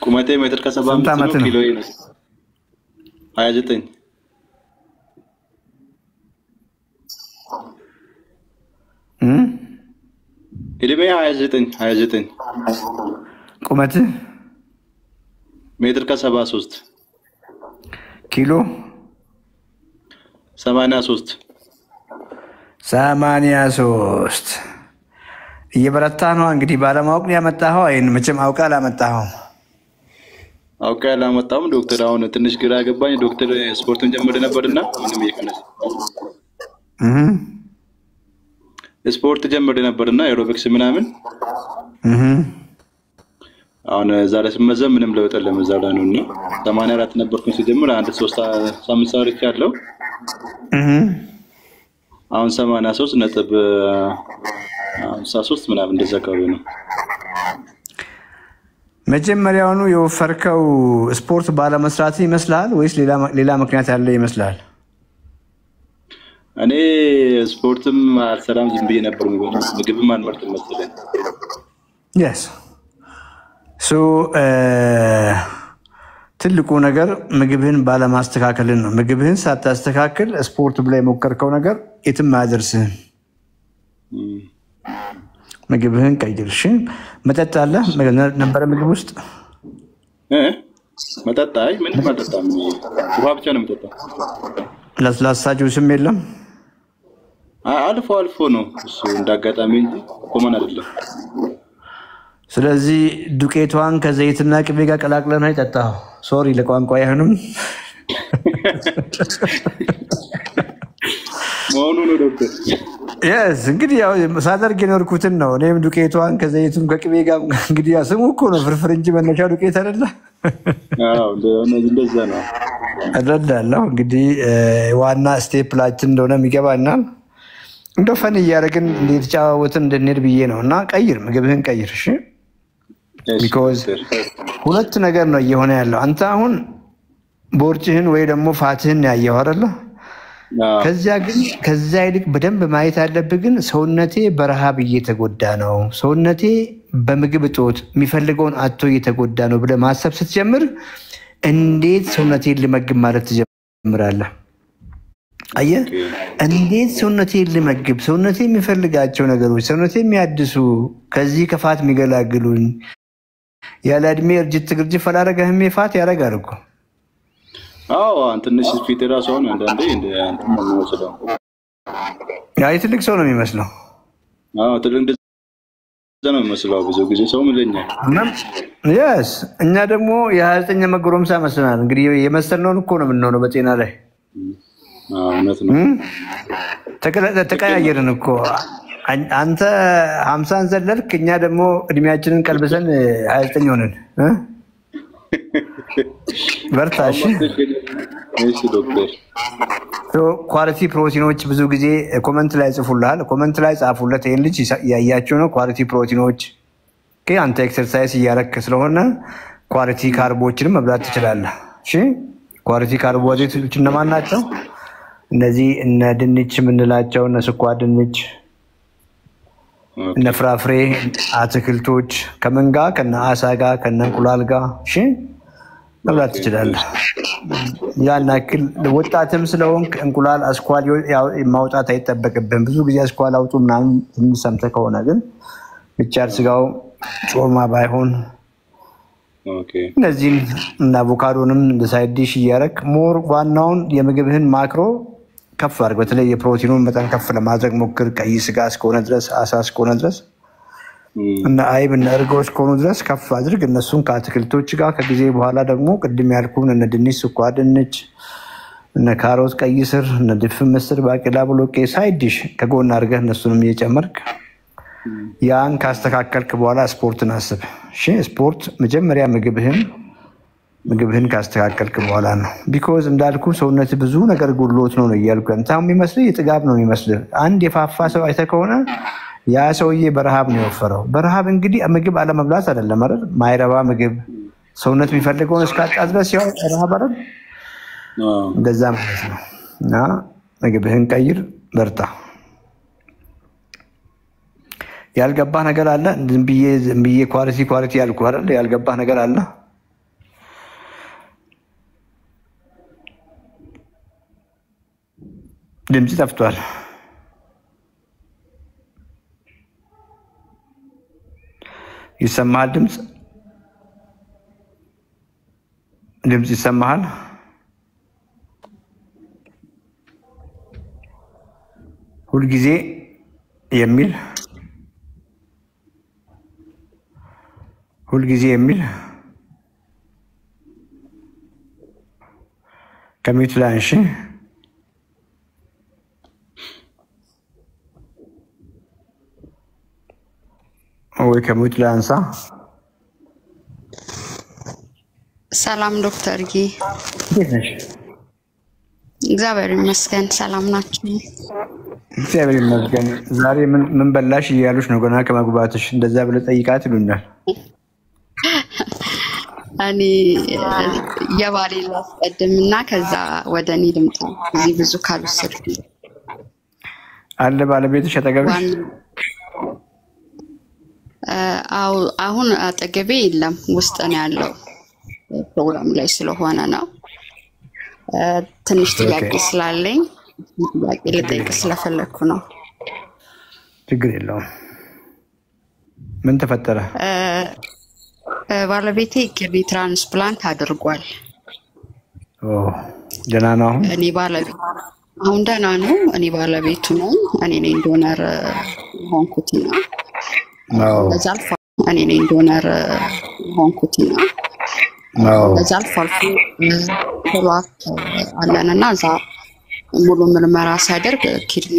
ቁመቴ ሜትር ከ75 ኪሎ ነው 29 እድሜ 29 ቁመት ሜትር ከ73 ኪሎ 83 እየበረታ ነው እንግዲህ ባለማወቅ ያመጣኸው አይን መቼም አውቃ አላመጣኸው አውቃ አላመጣሁም ዶክተር አሁን ትንሽ ግራ ገባኝ ዶክተር ስፖርቱን ጀምረ ነበርና ምንም ይከነስ ስፖርት ጀምረ ነበርና ኤሮቢክስ ምናምን አሁን ዛሬ ስመዘም ምንም ለውጥ የለም ዛሬ ነውና 84 ነበርኩኝ ሲጀምር አንድ 3 ሳምንት ሳርክ ያለው አሁን 83 ነጥብ 53 ምናምን እንደዛ አካባቢ ነው መጀመሪያውኑ የወፈርከው ስፖርት ባለመስራት ይመስላል ወይስ ሌላ ምክንያት ያለ ይመስላል እኔ ስፖርትም አልሰራም ዝም ብዬ ነበር ምግብም አልመርጥም መሰለኝ yes so ትልቁ ነገር ምግብህን ባለማስተካከል ነው ምግብህን ሳታስተካክል ስፖርት ብላይ ሞከርከው ነገር የትም አያደርስህም ምግብህን ቀይርሽ መጠጥ አለ ነበር ምግብ ውስጥ መጠጥ አይ ምን መጠጣም ውሃ ብቻ ነው የምጠጣው ለስላሳ ጁስም የለም አልፎ ነው እሱ እንዳጋጣሚ እንጂ ኮመን አይደለም ስለዚህ ዱቄቷን ከዘይትና ቅቤ ጋር ቀላቅለህ ነው የጠጣው ሶሪ ለቋንቋ አይሆንም ማውኑ ነው ዶክተር yes እንግዲህ ያው ሳደርግ የኖርኩትን ነው እኔም ዱቄቷን ከዘይቱም ከቅቤ ጋር እንግዲህ ስሙ እኮ ነው ፍርፍር እንጂ መነሻ ዱቄት አይደለ አዎ እንደዛ ነው አይደለም እንግዲህ ዋና ስቴፕላችን እንደሆነ የሚገባናል እንደው ፈን እያደረግን እንድትጫወትን እንድንሄድ ብዬ ነውና ቀይር ምግብህን ቀይር እሺ because ሁለት ነገር ነው እየሆነ ያለው አንተ አሁን ቦርጭህን ወይ ደግሞ ፋትህን ያየው አይደለ ከዛ ይልቅ በደንብ ማየት ያለብህ ግን ሰውነቴ በረሃብ እየተጎዳ ነው ሰውነቴ በምግብ እጦት የሚፈልገውን አጥቶ እየተጎዳ ነው ብለህ ማሰብ ስትጀምር እንዴት ሰውነቴን ልመግብ ማለት ትጀምራለህ አየህ እንዴት ሰውነቴን ልመግብ ሰውነቴ የሚፈልጋቸው ነገሮች ሰውነቴ የሚያድሱ ከዚህ ከፋት የሚገላግሉኝ ያለ እድሜ እርጅት ግርጅ ፈላረጋህም የፋት ያረጋል እኮ አዎ አንተነሽ ፊት ራሱ አሁን አንዳንዴ እንደ አንተ ነው የሚመስለው ያይ ትልቅ ሰው ነው የሚመስለው አዎ ትልቅ እንደዛ ነው የሚመስለው ብዙ ጊዜ ሰው ምንለኛል yes እኛ ደግሞ የ29 መግሮምሳ መስናል እንግዲህ የመሰልነው እኮ ነው የምንሆነው በጤና ላይ እውነት ነው ተቀያየርን እኮ አንተ 50 ዘለልክ እኛ ደግሞ እድሜያችንን ቀልብሰን 29 ሆነን በርታሽ እሺ ዶክተር ኳሊቲ ፕሮቲኖች ብዙ ጊዜ ኮሜንት ላይ ጽፉልሃል ኮሜንት ላይ ጻፉለት ይሄን ልጅ ያያችሁ ነው ኳሊቲ ፕሮቲኖች አንተ ኤክሰርሳይዝ እያረክ ስለሆነ ኳሊቲ ካርቦችንም መብላት ትችላለህ እሺ ኳሊቲ ካርቦሃይድሬቶች እነማን ናቸው እነዚህ እነ ድንች ምንላቸው እነ ስኳር ድንች እነ ፍራፍሬ አትክልቶች ከመንጋ ከነ አሳ ጋር ከነ እንቁላል ጋር እሺ መብላት ትችላለህ ያናክል ወጣትም ስለሆንክ እንቁላል አስኳል ማውጣት አይተበቅብህም ብዙ ጊዜ አስኳል አውጡ ምናምን ሰምተህ ከሆነ ግን ብቻ ስጋው ጮማ ባይሆን እነዚህን እና አቮካዶንም እንደ ሳይድ ዲሽ እያረክ ሞር ዋናውን የምግብህን ማክሮ ከፍ አድርግ በተለይ የፕሮቲኑን መጠን ከፍ ለማድረግ ሞክር ቀይ ስጋ እስከሆነ ድረስ አሳ እስከሆነ ድረስ እና አይብ እና እርጎ እስከሆኑ ድረስ ከፍ አድርግ እነሱን ከአትክልቶች ጋር ከጊዜ በኋላ ደግሞ ቅድም ያልኩን እነ ድንች ስኳር ድንች እነ ካሮት ቀይ ስር እነ ድፍን ምስር ባቄላ ቦሎቄ ሳይድ ዲሽ ከጎን አድርገህ እነሱንም እየጨመርክ ያን ካስተካከልክ በኋላ ስፖርትን አስብ እሺ ስፖርት መጀመሪያ ምግብህን ካስተካከልክ በኋላ ነው ቢኮዝ እንዳልኩ ሰውነት ብዙ ነገር ጉድሎት ነው እያልኩ አንተም የሚመስልህ የጥጋብ ነው የሚመስልህ አንድ የፋፋ ሰው አይተህ ከሆነ ያ ሰውዬ በረሃብ ነው የወፈረው በረሃብ እንግዲህ ምግብ አለመብላት አይደለም አይደል ማይረባ ምግብ ሰውነት የሚፈልገውን እስካጣ ድረስ ያው ረሃብ አይደል እንደዛ ማለት ነው እና ምግብህን ቀይር በርታ ያልገባህ ነገር አለ? ዝም ብዬ ኳሊቲ ያልኩህ አይደል? ያልገባህ ነገር አለ? ድምፅ ጠፍቷል። ይሰማሃል? ድምፅ ይሰማሃል? ሁልጊዜ የሚል ከሚዩት ላይ እሺ። ወይ ከሚዩት ላይ አንሳ። ሰላም ዶክተርዬ። እንዴት ነሽ? እግዚአብሔር ይመስገን። ሰላም ናችሁ? እግዚአብሔር ይመስገን። ዛሬ ምን በላሽ እያሉሽ ነው ገና ከመግባትሽ። እንደዛ ብለህ ጠይቃት ይሉኛል። እኔ የባሌን ላስቀድምና ከዛ ወደ እኔ ልምጣ። እዚህ ብዙ ካልወሰድኩኝ አለ ባለቤትሽ አጠገብሽ? አሁን አጠገቤ የለም፣ ውስጥ ነው ያለው። ፕሮግራም ላይ ስለሆነ ነው። ትንሽ ጥያቄ ስላለኝ ጥያቄ ልጠይቅ ስለፈለግኩ ነው። ችግር የለውም። ምን ተፈጠረ? ባለቤቴ ኪድኒ ትራንስፕላንት አድርጓል። ደህና ነው አሁን? አሁን ደህና ነው። እኔ ባለቤቱ ነኝ። እኔ ነኝ ዶነር ሆንኩትና በዛ አልፎ እኔ ነኝ ዶነር ሆንኩትና በዛ አልፎ ፎሎአፕ አለንና እዛ ሙሉ ምርመራ ሲያደርግ ኪድኒ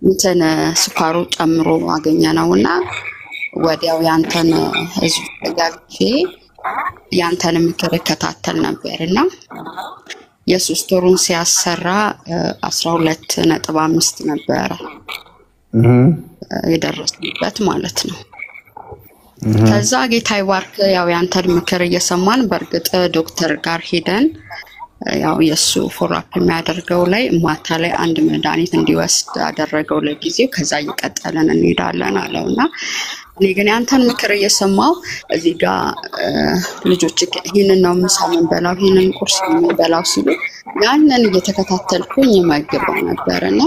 እንትን ስኳሩ ጨምሮ አገኘ ነውና ወዲያው ያንተን ህዝብ ገብቼ ያንተን ምክር እከታተል ነበርና የሶስት ወሩን ሲያሰራ 12.5 ነበረ የደረስንበት ማለት ነው። ከዛ ጌታ ይባርክ ያው ያንተን ምክር እየሰማን በእርግጥ ዶክተር ጋር ሄደን ያው የሱ ፎሎአፕ የሚያደርገው ላይ ማታ ላይ አንድ መድኃኒት እንዲወስድ አደረገው ለጊዜው። ከዛ እየቀጠለን እንሄዳለን አለውና እኔ ግን ያንተን ምክር እየሰማው እዚህ ጋር ልጆች ይሄንን ነው ምሳ የምንበላው ይሄንን ቁርስ የምንበላው ሲሉ ያንን እየተከታተልኩኝ መግበው ነበርና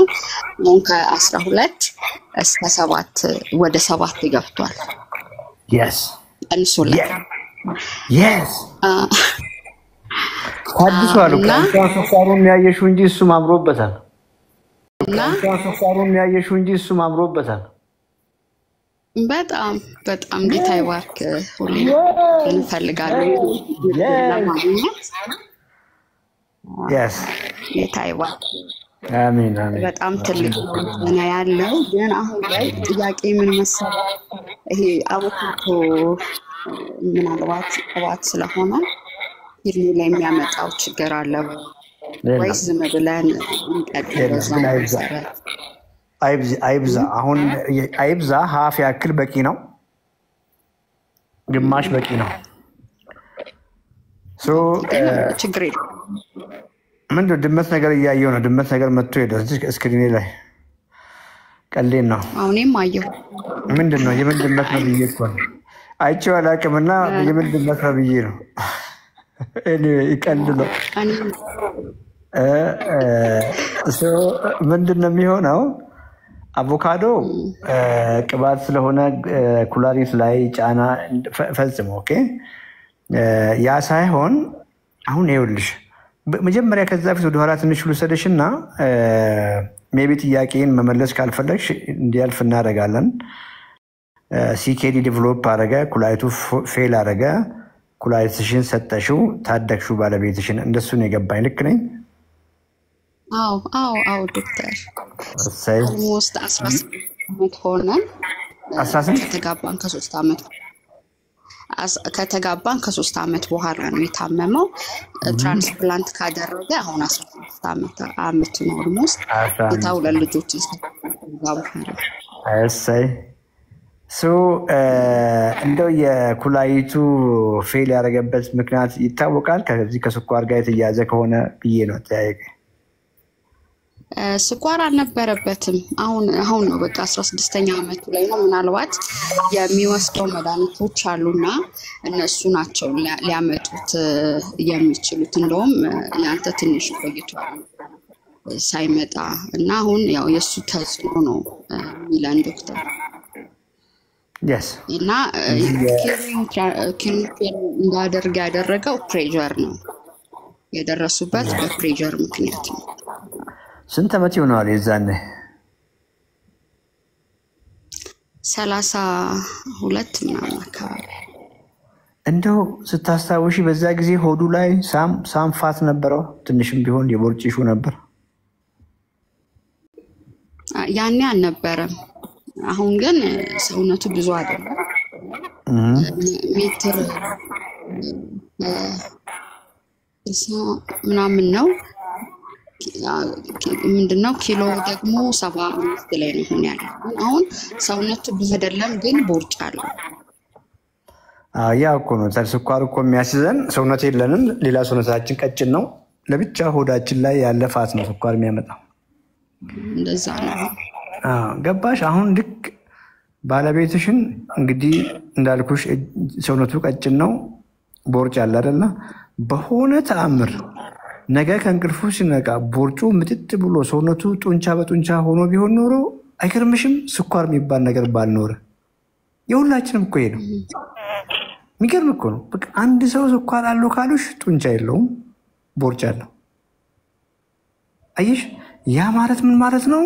አሁን ከ12 እስከ 7 ወደ 7 ገብቷል። yes እንሱለት አዲሱ አሉ ካንሳር ስኳሩን ያየሽው እንጂ እሱ ማምሮበታል። በጣም ጌታ ይባርክ። ሁሌ እንፈልጋለን ለማግኘት ጌታ ይባርክ። አሜን። በጣም ትልቅ ነው ያለው። ግን አሁን ላይ ጥያቄ ምን መሰለህ፣ ይሄ አቮካዶ ምናልባት ቅባት ስለሆነ ኪድኒ ላይ የሚያመጣው ችግር አለ ወይስ ዝም ብለን እንቀጥል? አይብዛ። አሁን አይብዛ። ሀፍ ያክል በቂ ነው፣ ግማሽ በቂ ነው። ችግር የለም። ምንድን ድመት ነገር እያየው ነው። ድመት ነገር መጥቶ ሄደ ስክሪኔ ላይ። ቀሌን ነው። አሁንም አየሁ። ምንድን ነው? የምን ድመት ነው ብዬ እኮ ነው አይቼው አላውቅምና የምን ድመት ነው ብዬ ነው። ይቀልድ ነው። ምንድን ነው የሚሆነው? አቮካዶ ቅባት ስለሆነ ኩላሊት ላይ ጫና ፈጽሞ ኦኬ። ያ ሳይሆን አሁን ይኸውልሽ መጀመሪያ ከዛ በፊት ወደኋላ ትንሽ ልውሰድሽ እና ሜቢ ጥያቄን መመለስ ካልፈለግሽ እንዲያልፍ እናደርጋለን። ሲኬዲ ዲቨሎፕ አደረገ፣ ኩላሊቱ ፌል አደረገ፣ ኩላሊትሽን ሰጠሽው፣ ታደግሽው ባለቤትሽን። እንደሱ ነው የገባኝ። ልክ ነኝ? አዎ ዶክተር። ኦልሞስት 18 ዓመት ሆነን 18 ከተጋባን ከ3 ዓመት በኋላ ነው የታመመው። ትራንስፕላንት ካደረገ አሁን 16 ዓመት ነው። ኦልሞስት የታው ለልጆች ይስተጋባሉ። እሰይ እንደው የኩላሊቱ ፌል ያደረገበት ምክንያት ይታወቃል? ከዚህ ከስኳር ጋር የተያያዘ ከሆነ ብዬ ነው ጠያየቀ። ስኳር አልነበረበትም። አሁን ነው በቃ 16ኛ ዓመቱ ላይ ነው። ምናልባት የሚወስደው መድኃኒቶች አሉና እነሱ ናቸው ሊያመጡት የሚችሉት። እንደውም ያንተ ትንሽ ቆይቷል ሳይመጣ እና አሁን ያው የሱ ተጽዕኖ ነው ሚላን ዶክተር yes እና ኪኒን እንዳደርግ ያደረገው ፕሬሸር ነው የደረሱበት በፕሬሸር ምክንያት ነው። ስንት ዓመት ይሆናል የዛኔ? 32 ምናምን አካባቢ። እንደው ስታስታውሺ በዛ ጊዜ ሆዱ ላይ ሳምፋት ነበረው? ትንሽም ቢሆን የቦርጭሹ ነበር? ያኔ አልነበረም። አሁን ግን ሰውነቱ ብዙ አይደለም። ሜትር ምናምን ነው። ምንድነው ኪሎ ደግሞ 75 ላይ ነው ሆነ ያለው። አሁን ሰውነቱ ብዙ አይደለም ግን ቦርጭ አለው። ያ እኮ ነው ስኳር እኮ የሚያስይዘን። ሰውነት የለንም፣ ሌላ ሰውነታችን ቀጭን ነው። ለብቻ ሆዳችን ላይ ያለ ፋት ነው ስኳር የሚያመጣው። እንደዛ ነው። ገባሽ? አሁን ልክ ባለቤትሽን እንግዲህ እንዳልኩሽ ሰውነቱ ቀጭን ነው፣ ቦርጭ አለ አይደለ? በሆነ ተአምር ነገ ከእንቅልፉ ሲነቃ ቦርጩ ምጥጥ ብሎ ሰውነቱ ጡንቻ በጡንቻ ሆኖ ቢሆን ኖሮ አይገርምሽም? ስኳር የሚባል ነገር ባልኖረ። የሁላችንም እኮ ይሄ ነው። የሚገርም እኮ ነው። በቃ አንድ ሰው ስኳር አለው ካሉሽ ጡንቻ የለውም፣ ቦርጭ አለው። አየሽ? ያ ማለት ምን ማለት ነው?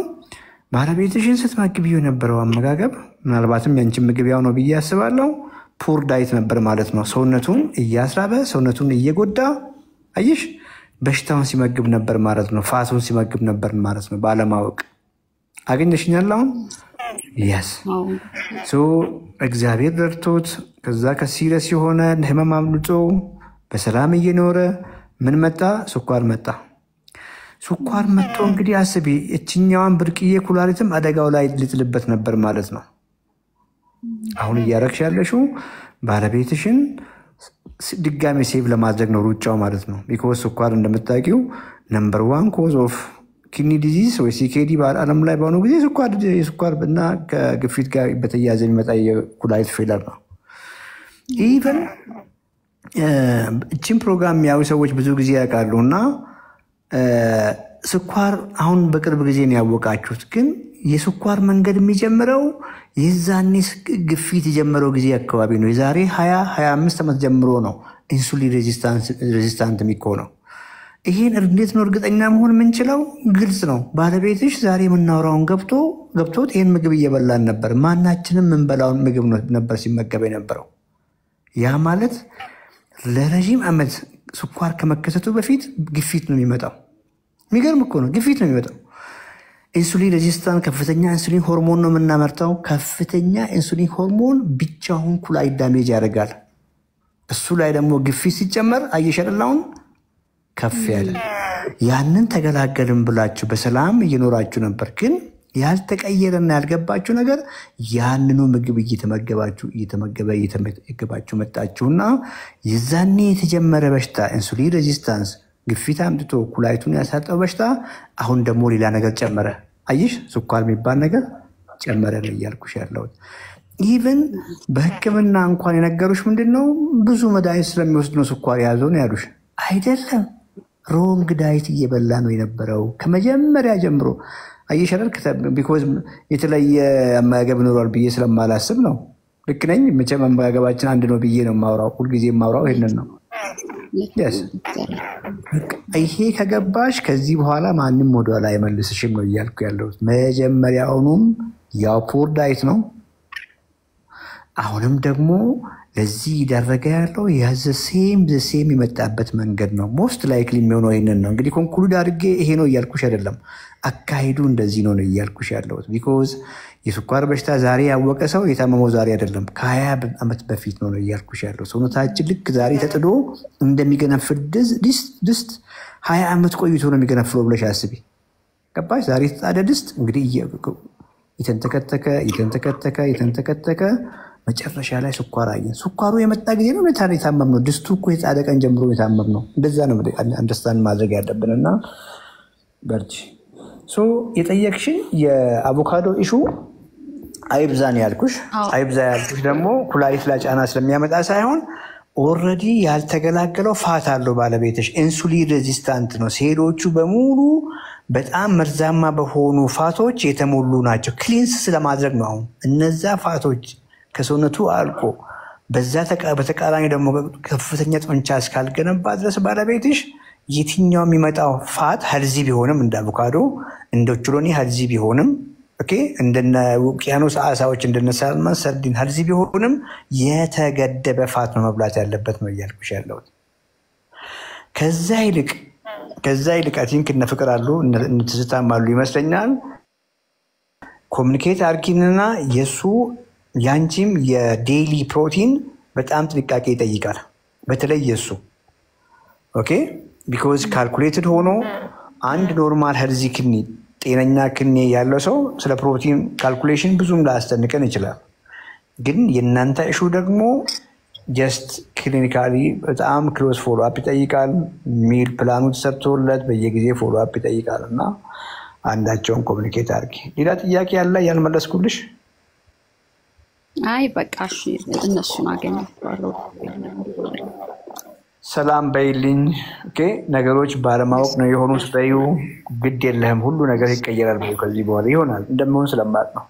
ባለቤትሽን ስትመግቢው የነበረው አመጋገብ ምናልባትም ያንቺን ምግብ ያው ነው ብዬ አስባለሁ። ፑር ዳይት ነበር ማለት ነው። ሰውነቱን እያስራበ ሰውነቱን እየጎዳ አየሽ፣ በሽታውን ሲመግብ ነበር ማለት ነው። ፋቱን ሲመግብ ነበር ማለት ነው። ባለማወቅ አገኘሽኛል። አሁን ያስ እግዚአብሔር ረድቶት ከዛ ከሲሪየስ የሆነ ህመም አምልጦ በሰላም እየኖረ ምን መጣ? ስኳር መጣ። ስኳር መጥቶ እንግዲህ አስቢ፣ እችኛዋን ብርቅዬ ኩላሊትም አደጋው ላይ ልጥልበት ነበር ማለት ነው። አሁን እያረግሽ ያለሽው ባለቤትሽን ድጋሚ ሴቭ ለማድረግ ነው ሩጫው ማለት ነው። ቢኮዝ ስኳር እንደምታውቂው ነምበር 1 ኮዝ ኦፍ ኪድኒ ዲዚዝ ወይ ሲኬዲ በዓለም ላይ በአሁኑ ጊዜ ስኳር እና ከግፊት ጋር በተያያዘ የሚመጣ የኩላሊት ፌለር ነው። ኢቨን እችን ፕሮግራም ያው ሰዎች ብዙ ጊዜ ያውቃሉ እና ስኳር አሁን በቅርብ ጊዜ ነው ያወቃችሁት። ግን የስኳር መንገድ የሚጀምረው የዛኔ ግፊት የጀመረው ጊዜ አካባቢ ነው። የዛሬ 20-25 ዓመት ጀምሮ ነው ኢንሱሊን ሬዚስታንት የሚሆነው። ይሄን እንዴት ነው እርግጠኛ መሆን የምንችለው? ግልጽ ነው። ባለቤትሽ ዛሬ የምናወራውን ገብቶት ይሄን ምግብ እየበላን ነበር። ማናችንም የምንበላውን ምግብ ነበር ሲመገብ የነበረው። ያ ማለት ለረዥም ዓመት ስኳር ከመከሰቱ በፊት ግፊት ነው የሚመጣው። የሚገርም እኮ ነው። ግፊት ነው የሚመጣው። ኢንሱሊን ሬዚስታንት ከፍተኛ ኢንሱሊን ሆርሞን ነው የምናመርተው። ከፍተኛ ኢንሱሊን ሆርሞን ብቻውን ኩላሊት ዳሜጅ ያደርጋል። እሱ ላይ ደግሞ ግፊት ሲጨመር አየሸላውን ከፍ ያለ ያንን ተገላገልን ብላችሁ በሰላም እየኖራችሁ ነበር። ግን ያልተቀየረና ያልገባችሁ ነገር ያንኑ ምግብ እየተመገባችሁ መጣችሁና የዛኔ የተጀመረ በሽታ ኢንሱሊን ሬዚስታንስ ግፊት አምጥቶ ኩላሊቱን ያሳጠው በሽታ አሁን ደግሞ ሌላ ነገር ጨመረ። አይሽ ስኳር የሚባል ነገር ጨመረ ነው እያልኩሽ ያለሁት። ኢቭን በሕክምና እንኳን የነገሩሽ ምንድነው? ብዙ መድኃኒት ስለሚወስድ ነው ስኳር ያዘው ነው ያሉሽ። አይደለም፣ ሮንግ ዳይት እየበላ ነው የነበረው ከመጀመሪያ ጀምሮ። አይሸረር ቢኮዝ የተለየ አመጋገብ ኖሯል ብዬ ስለማላስብ ነው። ልክ ነኝ? መቼም አመጋገባችን አንድ ነው ብዬ ነው የማወራው። ሁልጊዜ የማወራው ይሄንን ነው። ይሄ ከገባሽ ከዚህ በኋላ ማንም ወደኋላ አይመልስሽም ነው እያልኩ ያለሁት። መጀመሪያውኑም ያው ፑር ዳይት ነው። አሁንም ደግሞ ለዚህ ይደረገ ያለው ዘሴም የመጣበት መንገድ ነው። ሞስት ላይክሊ የሚሆነው ይሄንን ነው። እንግዲህ ኮንክሉድ አድርጌ ይሄ ነው እያልኩሽ አይደለም። አካሄዱ እንደዚህ ነው እያልኩሽ ያለሁት። ቢኮዝ የስኳር በሽታ ዛሬ ያወቀ ሰው የታመመው ዛሬ አይደለም፣ ከ20 ዓመት በፊት ነው እያልኩሽ ያለው። ሰውነታችን ልክ ዛሬ ተጥዶ እንደሚገነፍል ድስት 20 ዓመት ቆይቶ ነው የሚገነፍለው ብለሽ አስቢ። ገባሽ? ዛሬ የተጣደ ድስት እንግዲህ የተንተከተከ መጨረሻ ላይ ስኳር አየን። ስኳሩ የመጣ ጊዜ ነው የታመም ነው። ድስቱ እኮ የጣደ ቀን ጀምሮ የታመም ነው። እንደዛ ነው አንደርስታንድ ማድረግ ያለብንና በርቺ። ሶ የጠየቅሽኝ የአቮካዶ ኢሹ አይብዛን ያልኩሽ አይብዛ ያልኩሽ ደግሞ ኩላሊት ላይ ጫና ስለሚያመጣ ሳይሆን ኦልሬዲ ያልተገላገለው ፋት አለው ባለቤትሽ ኢንሱሊን ሬዚስታንት ነው ሴሎቹ በሙሉ በጣም መርዛማ በሆኑ ፋቶች የተሞሉ ናቸው ክሊንስ ስለማድረግ ነው አሁን እነዛ ፋቶች ከሰውነቱ አልቆ በዛ በተቃራኒ ደግሞ ከፍተኛ ጡንቻ እስካልገነባ ድረስ ባለቤትሽ የትኛው የሚመጣው ፋት ሄልዚ ቢሆንም እንደ አቮካዶ እንደ ኦቾሎኒ ሄልዚ ቢሆንም ኦኬ እንደነ ውቅያኖስ አሳዎች እንደነ ሳልመን ሰርዲን ሄልዚ ቢሆንም የተገደበ ፋት ነው መብላት ያለበት ነው እያልኩሽ ያለው ከዛ ይልቅ አይ ቲንክ እነ ፍቅር አሉ እነ ትዝታም አሉ ይመስለኛል ኮሙኒኬት አርጊንና የሱ ያንቺም የዴይሊ ፕሮቲን በጣም ጥንቃቄ ይጠይቃል በተለይ የሱ ኦኬ ቢኮዝ ካልኩሌትድ ሆኖ አንድ ኖርማል ሄልዚ ኪድኒ ጤነኛ ኪድኒ ያለው ሰው ስለ ፕሮቲን ካልኩሌሽን ብዙም ላያስጨንቀን ይችላል ግን የእናንተ ኢሹ ደግሞ ጀስት ክሊኒካሊ በጣም ክሎዝ ፎሎ አፕ ይጠይቃል ሚል ፕላኑ ተሰርቶለት በየጊዜ ፎሎ አፕ ይጠይቃል እና አንዳቸውን ኮሙኒኬት አድርጊ ሌላ ጥያቄ ያለ ያልመለስኩልሽ አይ በቃ እሺ እነሱን አገኛቸዋለሁ ሰላም በይልኝ ኦኬ ነገሮች ባለማወቅ ነው የሆኑት በዩ ግድ የለህም ሁሉ ነገር ይቀየራል ከዚህ በኋላ ይሆናል እንደምን ስለማቅ ነው